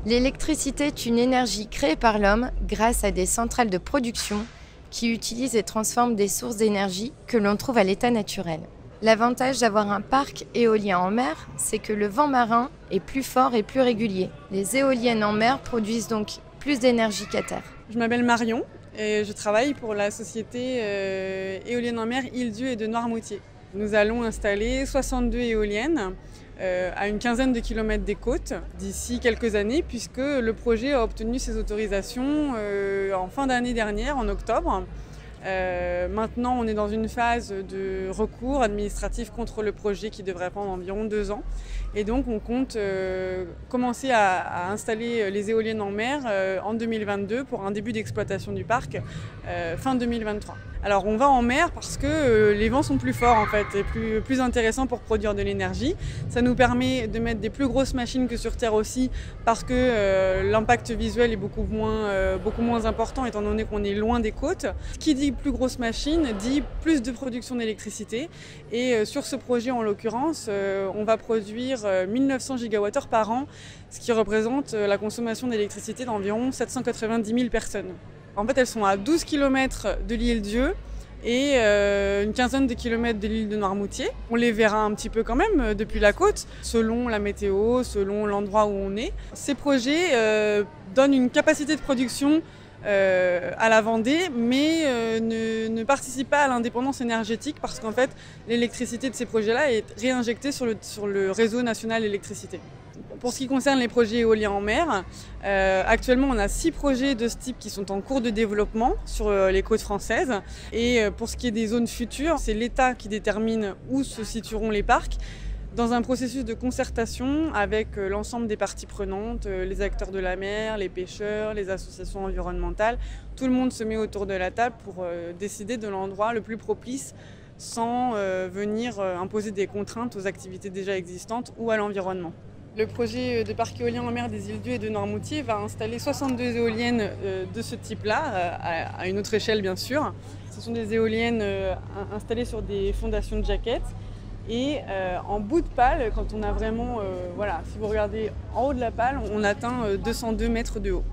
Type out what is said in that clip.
L'électricité est une énergie créée par l'homme grâce à des centrales de production qui utilisent et transforment des sources d'énergie que l'on trouve à l'état naturel. L'avantage d'avoir un parc éolien en mer, c'est que le vent marin est plus fort et plus régulier. Les éoliennes en mer produisent donc plus d'énergie qu'à terre. Je m'appelle Marion et je travaille pour la société éolienne en mer Île-Dieu et de Noirmoutier. Nous allons installer 62 éoliennes à une quinzaine de kilomètres des côtes d'ici quelques années, puisque le projet a obtenu ses autorisations en fin d'année dernière, en octobre. Maintenant, on est dans une phase de recours administratif contre le projet qui devrait prendre environ 2 ans. Et donc, on compte commencer à installer les éoliennes en mer en 2022 pour un début d'exploitation du parc fin 2023. Alors, on va en mer parce que les vents sont plus forts en fait et plus intéressants pour produire de l'énergie. Ça nous permet de mettre des plus grosses machines que sur Terre aussi parce que l'impact visuel est beaucoup moins important étant donné qu'on est loin des côtes. Qui dit plus grosse machine dit plus de production d'électricité. Et sur ce projet en l'occurrence, on va produire 1900 gigawattheures par an, ce qui représente la consommation d'électricité d'environ 790 000 personnes. En fait, elles sont à 12 km de l'Île-Dieu et une quinzaine de kilomètres de l'île de Noirmoutier. On les verra un petit peu quand même depuis la côte, selon la météo, selon l'endroit où on est. Ces projets donnent une capacité de production à la Vendée, mais ne participe pas à l'indépendance énergétique parce qu'en fait, l'électricité de ces projets-là est réinjectée sur le réseau national d'électricité. Pour ce qui concerne les projets éoliens en mer, actuellement on a 6 projets de ce type qui sont en cours de développement sur les côtes françaises. Et pour ce qui est des zones futures, c'est l'État qui détermine où se situeront les parcs, dans un processus de concertation avec l'ensemble des parties prenantes, les acteurs de la mer, les pêcheurs, les associations environnementales. Tout le monde se met autour de la table pour décider de l'endroit le plus propice sans venir imposer des contraintes aux activités déjà existantes ou à l'environnement. Le projet de parc éolien en mer des Îles-Dieu et de Noirmoutier va installer 62 éoliennes de ce type-là, à une autre échelle bien sûr. Ce sont des éoliennes installées sur des fondations de jaquettes. Et en bout de pale, quand on a vraiment, si vous regardez en haut de la pale, on atteint 202 mètres de haut.